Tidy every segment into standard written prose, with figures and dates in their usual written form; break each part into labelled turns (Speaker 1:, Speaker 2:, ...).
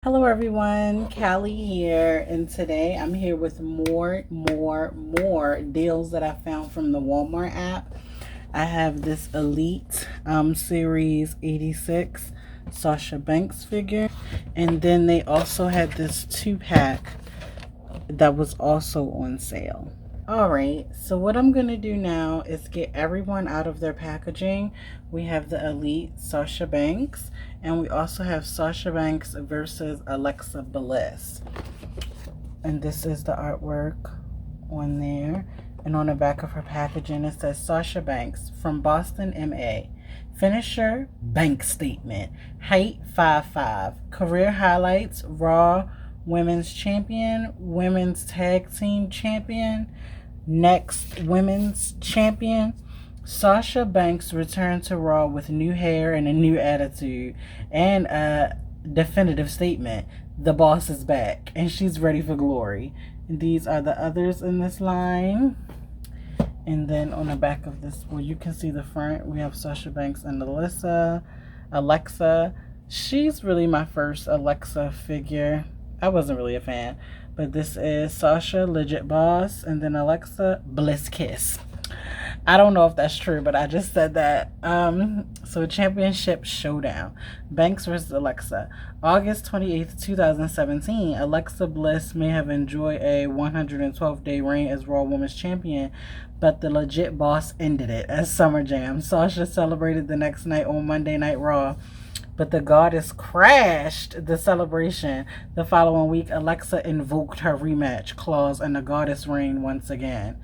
Speaker 1: Hello everyone, Callie here, and today I'm here with more deals that I found from the Walmart app. I have this Elite Series 86 Sasha Banks figure, and then they also had this 2-pack that was also on sale. Alright, so what I'm going to do now is get everyone out of their packaging. We have the Elite Sasha Banks, and we also have Sasha Banks versus Alexa Bliss. And this is the artwork on there. And on the back of her packaging, it says Sasha Banks from Boston, MA. Finisher, bank statement. Height, 5'5". Career highlights, Raw Women's Champion, Women's Tag Team Champion, Next Women's Champion. Sasha Banks returned to Raw with new hair and a new attitude and a definitive statement. The boss is back and she's ready for glory. And these are the others in this line. And then on the back of this, well, you can see the front, we have Sasha Banks and Alexa. She's really my first Alexa figure. I wasn't really a fan, but this is Sasha, Legit Boss, and then Alexa, Bliss Kiss. I don't know if that's true, but I just said that. So Championship Showdown. Banks versus Alexa. August 28th, 2017. Alexa Bliss may have enjoyed a 112-day reign as Raw Women's Champion, but the Legit Boss ended it as Summer Jam. Sasha celebrated the next night on Monday Night Raw, but the goddess crashed the celebration. The following week, Alexa invoked her rematch clause and the goddess reigned once again.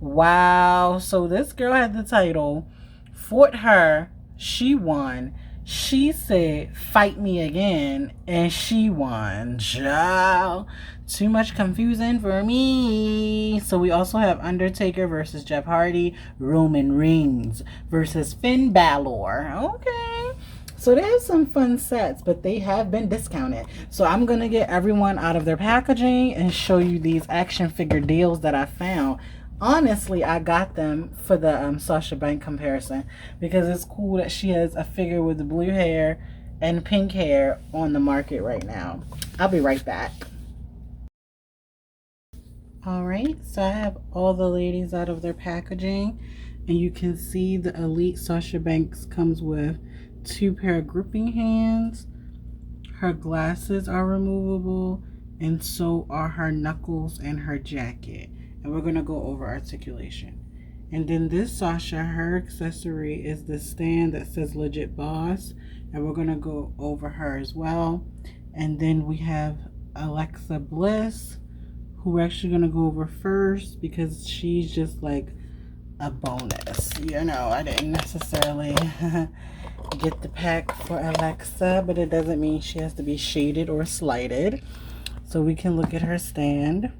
Speaker 1: Wow. So this girl had the title, fought her, she won. She said, fight me again, and she won. Child. Too much confusing for me. So we also have Undertaker versus Jeff Hardy, Roman Reigns versus Finn Balor. Okay. So they have some fun sets, but they have been discounted. So I'm going to get everyone out of their packaging and show you these action figure deals that I found. Honestly, I got them for the Sasha Banks comparison because it's cool that she has a figure with blue hair and pink hair on the market right now. I'll be right back. Alright, so I have all the ladies out of their packaging, and you can see the Elite Sasha Banks comes with 2 pair of gripping hands. Her glasses are removable, and so are her knuckles and her jacket. And we're going to go over articulation. And then this Sasha, her accessory is the stand that says Legit Boss, and we're going to go over her as well. And then we have Alexa Bliss, who we're actually going to go over first because she's just like a bonus. You know, I didn't necessarily get the pack for Alexa, but it doesn't mean she has to be shaded or slighted. So we can look at her stand.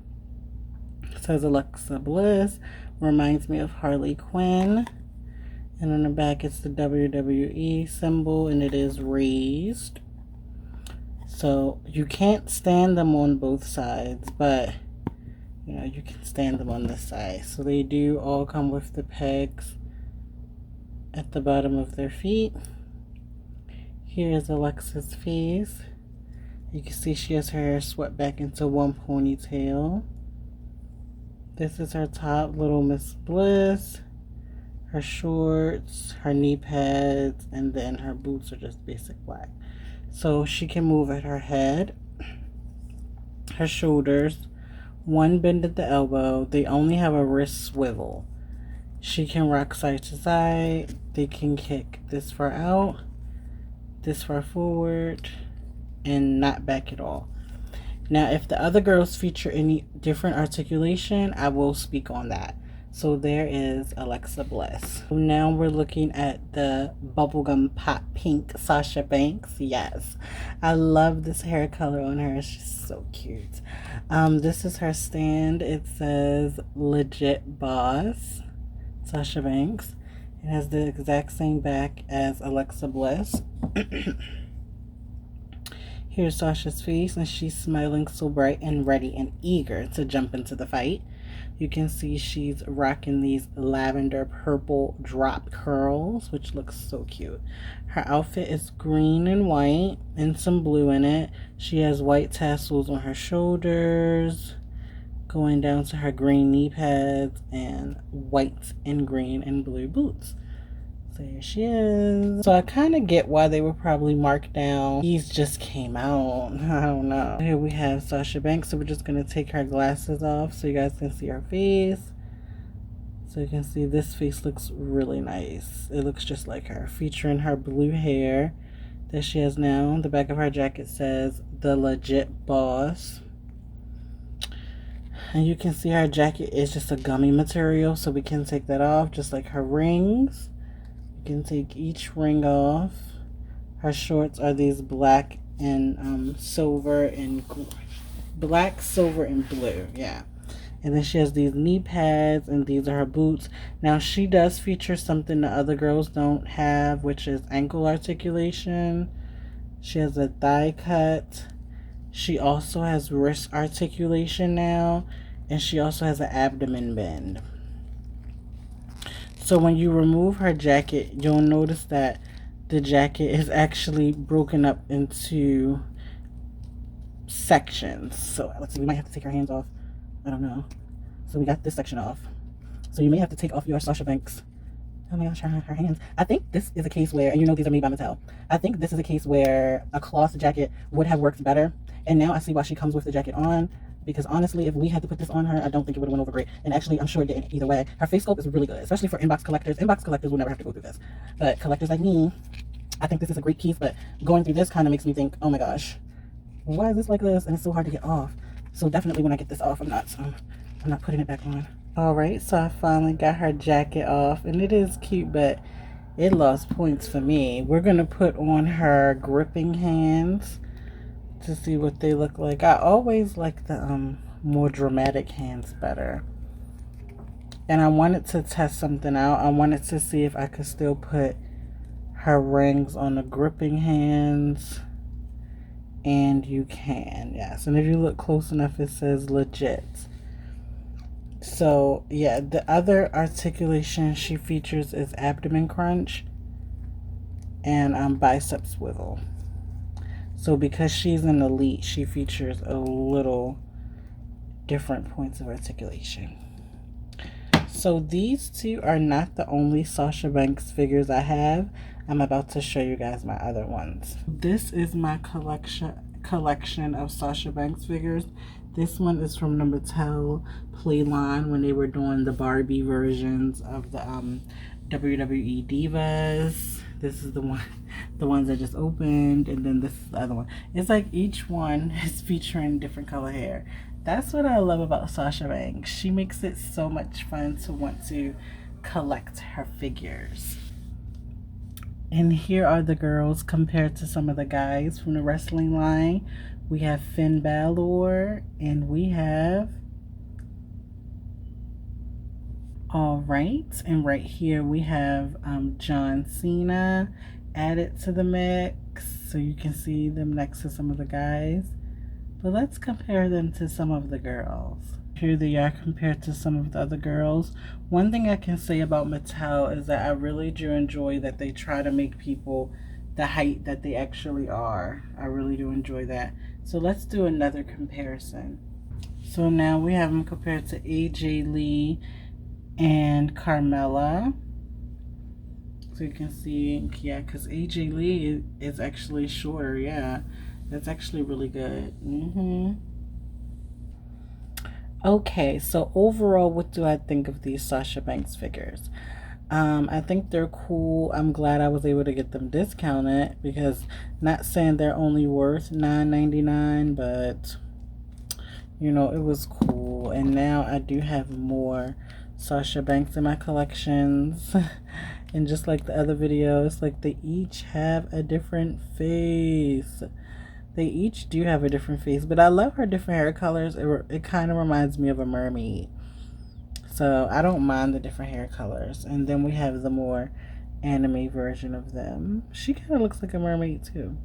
Speaker 1: It says Alexa Bliss, reminds me of Harley Quinn. And on the back it's the WWE symbol, and it is raised. So you can't stand them on both sides, but you know, you can stand them on this side. So they do all come with the pegs at the bottom of their feet. Here is Alexa's face. You can see she has her hair swept back into one ponytail. This is her top, Little Miss Bliss. Her shorts, her knee pads, and then her boots are just basic black. So she can move at her head, her shoulders, one bend at the elbow. They only have a wrist swivel. She can rock side to side. They can kick this far out, this far forward, and not back at all. Now, if the other girls feature any different articulation, I will speak on that. So there is Alexa Bliss. So now we're looking at the bubblegum pop pink Sasha Banks. Yes, I love this hair color on her. It's just so cute. This is her stand. It says Legit Boss Sasha Banks. It has the exact same back as Alexa Bliss. Here's Sasha's face, and she's smiling so bright and ready and eager to jump into the fight. You can see she's rocking these lavender purple drop curls, which looks so cute. Her outfit is green and white and some blue in it. She has white tassels on her shoulders, going down to her green knee pads, and white and green and blue boots. So here she is. So I kind of get why they were probably marked down. These just came out. I don't know. Here we have Sasha Banks. So we're just going to take her glasses off so you guys can see her face. So you can see this face looks really nice. It looks just like her. Featuring her blue hair that she has now. The back of her jacket says, "The Legit Boss." And you can see her jacket is just a gummy material. So we can take that off just like her rings. Can take each ring off. Her shorts are these black and silver and black, silver, and blue. Yeah. And then she has these knee pads, and these are her boots. Now she does feature something the other girls don't have, which is ankle articulation. She has a thigh cut. She also has wrist articulation now, and she also has an abdomen bend. So when you remove her jacket, you'll notice that the jacket is actually broken up into sections. So let's see, we might have to take our hands off. I don't know. So we got this section off. So you may have to take off your Sasha Banks. Oh my gosh, her hands. I think this is a case where, and you know these are made by Mattel, I think this is a case where a cloth jacket would have worked better. And now I see why she comes with the jacket on. Because honestly, if we had to put this on her, I don't think it would have went over great. And actually, I'm sure it didn't either way. Her face sculpt is really good, especially for inbox collectors. Inbox collectors will never have to go through this. But collectors like me, I think this is a great piece. But going through this kind of makes me think, oh my gosh, why is this like this? And it's so hard to get off. So definitely when I get this off, I'm not putting it back on. All right, so I finally got her jacket off. And it is cute, but it lost points for me. We're going to put on her gripping hands to see what they look like. I always like the more dramatic hands better. And I wanted to test something out. I wanted to see if I could still put her rings on the gripping hands. And you can, yes. And if you look close enough, it says legit. So yeah, the other articulation she features is abdomen crunch and bicep swivel. So because she's an elite, she features a little different points of articulation. So these two are not the only Sasha Banks figures I have. I'm about to show you guys my other ones. This is my collection of Sasha Banks figures. This one is from the Mattel Play line when they were doing the Barbie versions of the WWE Divas. This is the ones that just opened, and then this is the other one. It's like each one is featuring different color hair. That's what I love about Sasha Banks. She makes it so much fun to want to collect her figures. And here are the girls compared to some of the guys from the wrestling line. We have Finn Balor, and we have... All right, and right here we have John Cena added to the mix, so you can see them next to some of the guys. But let's compare them to some of the girls. Here they are compared to some of the other girls. One thing I can say about Mattel is that I really do enjoy that they try to make people the height that they actually are. I really do enjoy that. So let's do another comparison. So now we have them compared to AJ Lee and Carmella. So you can see, yeah, because AJ Lee is actually shorter. Yeah, that's actually really good. Okay, so overall, what do I think of these Sasha Banks figures? I think they're cool. I'm glad I was able to get them discounted, because not saying they're only worth $9.99, but you know, it was cool. And now I do have more Sasha Banks in my collections. And just like the other videos, like they each have a different face. They each do have a different face, but I love her different hair colors. It kind of reminds me of a mermaid. So I don't mind the different hair colors. And then we have the more anime version of them. She kind of looks like a mermaid too.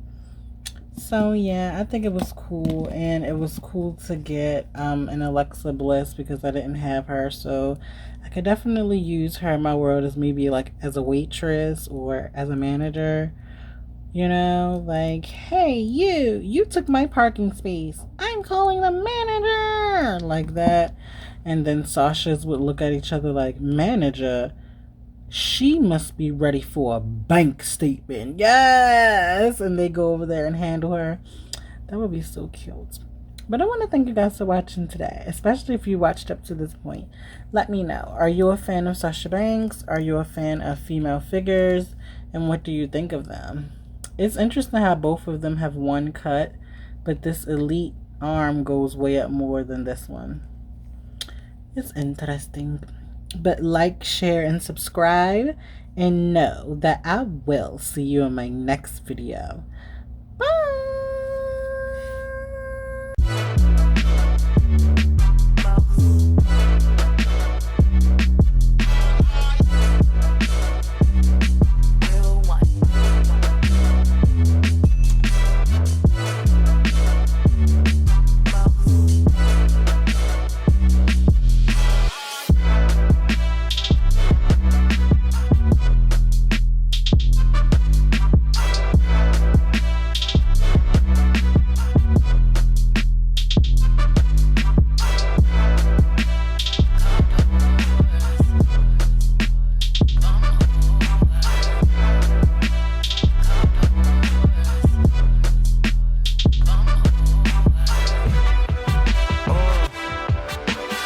Speaker 1: So yeah, I think it was cool, and it was cool to get an Alexa Bliss because I didn't have her, so I could definitely use her in my world as maybe like as a waitress or as a manager. You know, like, hey, you took my parking space. I'm calling the manager, like that. And then Sasha's would look at each other like, manager, she must be ready for a bank statement. Yes. And they go over there and handle her. That would be so cute. But I want to thank you guys for watching today, especially if you watched up to this point. Let me know. Are you a fan of Sasha Banks? Are you a fan of female figures? And what do you think of them? It's interesting how both of them have one cut, but this elite arm goes way up more than this one. It's interesting. But like, share, and subscribe. And know that I will see you in my next video.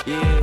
Speaker 2: Yeah.